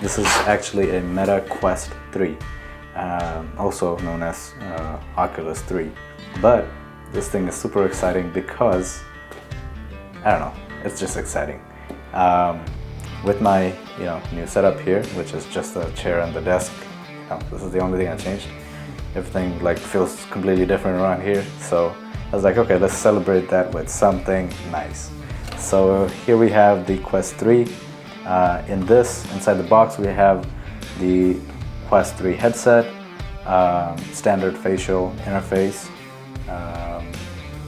This is actually a Meta Quest 3, also known as Oculus 3. But this thing is super exciting because, I don't know, it's just exciting. With my new setup here, which is just the chair and the desk, this is the only thing I changed. Everything like feels completely different around here, so I was like, okay, let's celebrate that with something nice. So here we have the Quest 3. Inside the box, we have the Quest 3 headset, standard facial interface,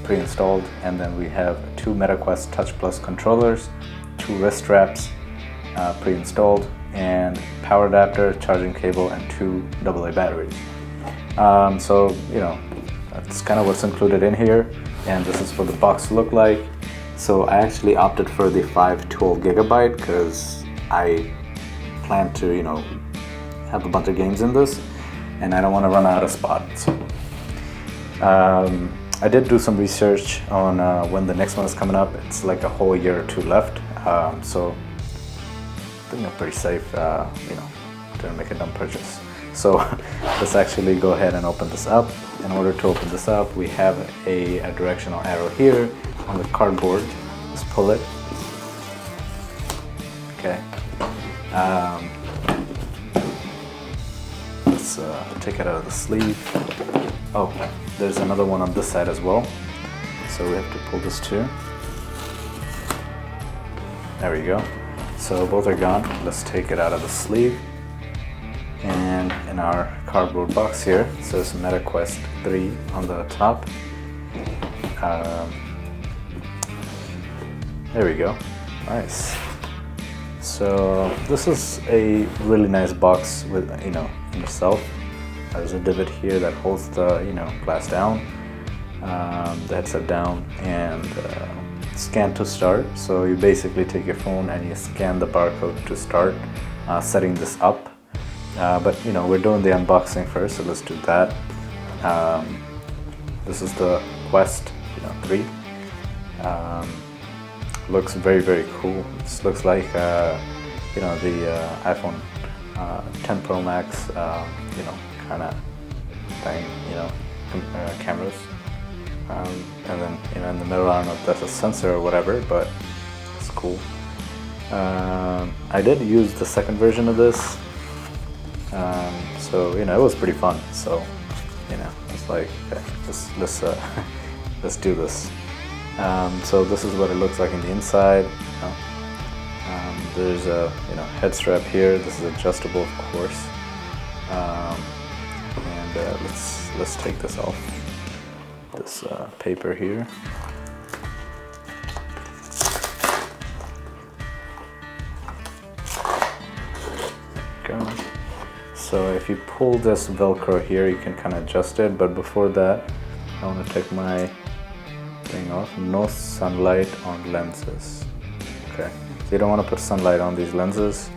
pre-installed, and then we have 2 MetaQuest Touch Plus controllers, 2 wrist straps, pre-installed, and power adapter, charging cable, and 2 AA batteries. So that's kind of what's included in here, and this is what the box look like. So I actually opted for the 512 gigabyte because I plan to have a bunch of games in this, and I don't want to run out of spots. I did do some research on when the next one is coming up. It's like a whole year or 2 left, so I think I'm pretty safe, to make a dumb purchase. So let's actually go ahead and open this up. In order to open this up, we have a directional arrow here on the cardboard. Let's pull it. Okay. Let's take it out of the sleeve. Oh, there's another one on this side as well. So we have to pull this too. There we go. So both are gone. Let's take it out of the sleeve. And in our cardboard box here, it says MetaQuest 3 on the top. There we go. Nice. So this is a really nice box with in itself. There's a divot here that holds the glass down, the headset down, and scan to start. So you basically take your phone and you scan the barcode to start setting this up. But we're doing the unboxing first, so let's do that. This is the Quest 3. Looks very, very cool. This looks like the iPhone 10 Pro Max kind of thing, cameras. And then in the middle, I don't know if that's a sensor or whatever, but it's cool. I did use the second version of this, so it was pretty fun. So it's like, okay, let's do this. So this is what it looks like in the inside. There's a head strap here. This is adjustable, of course. And let's take this off. This paper here. Go. So if you pull this Velcro here, you can kind of adjust it. But before that, I want to take my thing off. No sunlight on lenses. Okay. So you don't want to put sunlight on these lenses.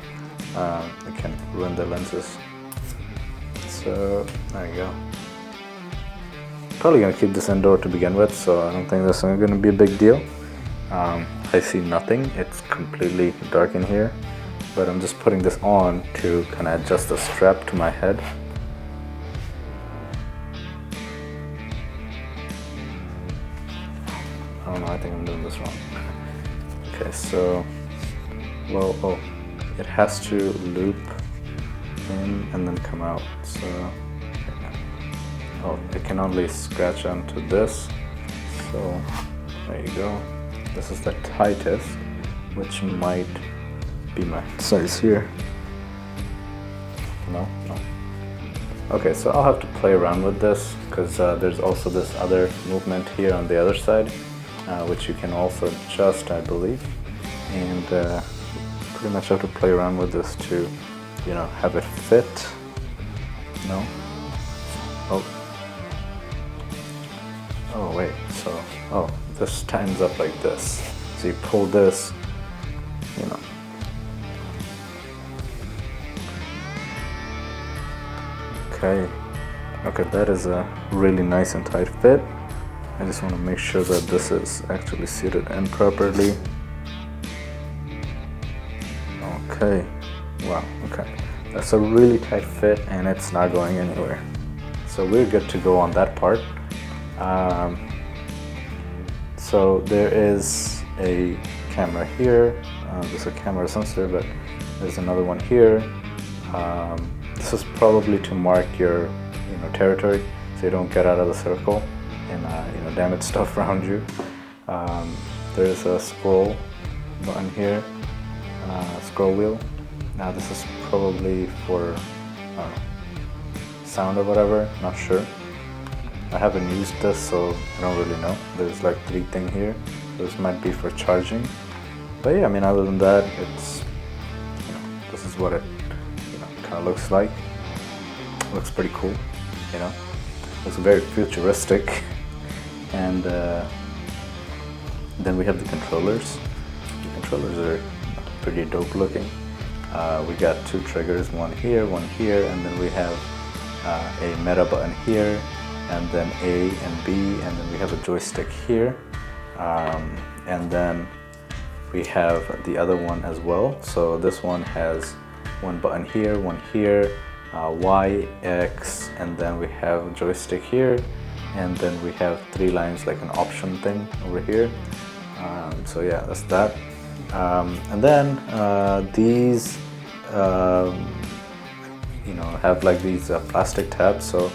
It can ruin the lenses. So there you go. Probably gonna keep this indoor to begin with, so I don't think that's gonna be a big deal. I see nothing. It's completely dark in here, but I'm just putting this on to kind of adjust the strap to my head. I don't know, I think I'm doing this wrong. Okay, so, well, it has to loop in and then come out, so, it can only scratch onto this, so there you go. This is the tightest, which might be my size here. No. Okay, so I'll have to play around with this, because there's also this other movement here on the other side, which you can also adjust, I believe, and pretty much have to play around with this to have it fit. No? Oh wait, so this tightens up like this. So you pull this, Okay, that is a really nice and tight fit. I just want to make sure that this is actually seated in properly. Okay, wow. wow, okay. That's a really tight fit and it's not going anywhere. So we're good to go on that part. So there is a camera here. There's a camera sensor, but there's another one here. This is probably to mark your territory, so you don't get out of the circle and damage stuff around you. There's a scroll button here, scroll wheel. Now this is probably for sound or whatever, not sure. I haven't used this, so I don't really know. There's like 3 things here. This might be for charging. But yeah, I mean, other than that, it's this is what it kind of looks like. Looks pretty cool, Looks very futuristic. And then we have the controllers. The controllers are pretty dope looking. We got 2 triggers, one here, and then we have a meta button here, and then A and B, and then we have a joystick here, and then we have the other one as well. So this one has one button here, one here, Y, X, and then we have a joystick here, and then we have 3 lines like an option thing over here. So yeah, that's that. And then these have like these plastic tabs. So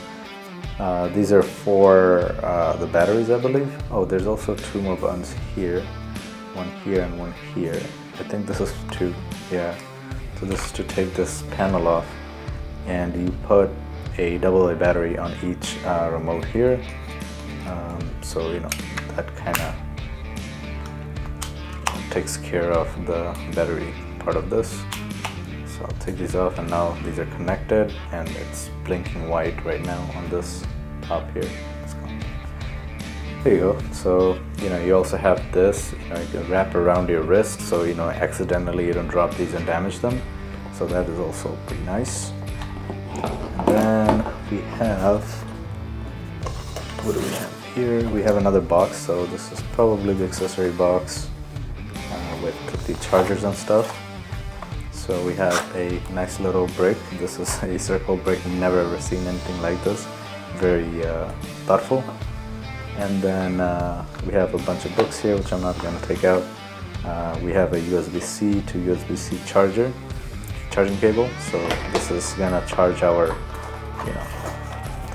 these are for the batteries, I believe. Oh, there's also 2 more buttons here, one here and one here. I think this is 2, yeah. So this is to take this panel off, and you put a AA battery on each remote here. So that kind of takes care of the battery part of this. So I'll take these off, and now these are connected, and it's blinking white right now on this top here. There you go. So you also have this, you can wrap around your wrist, so accidentally you don't drop these and damage them. So that is also pretty nice. And then we have, what do we have here? We have another box. So this is probably the accessory box with the chargers and stuff. So we have a nice little brick. This is a circle brick. Never ever seen anything like this. Very thoughtful. And then we have a bunch of books here, which I'm not going to take out. We have a USB-C to USB-C charging cable. So this is going to charge our,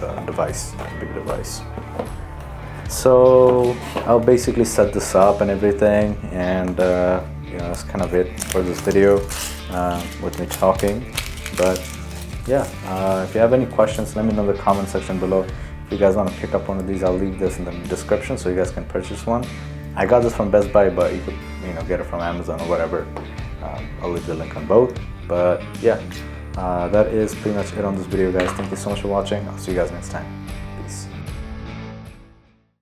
the device, big device. So I'll basically set this up and everything, and that's kind of it for this video with me talking. But yeah, if you have any questions, let me know in the comment section below. If you guys want to pick up one of these, I'll leave this in the description so you guys can purchase one. I got this from Best Buy, but you could get it from Amazon or whatever. I'll leave the link on both. But yeah, that is pretty much it on this video, guys. Thank you so much for watching. I'll see you guys next time.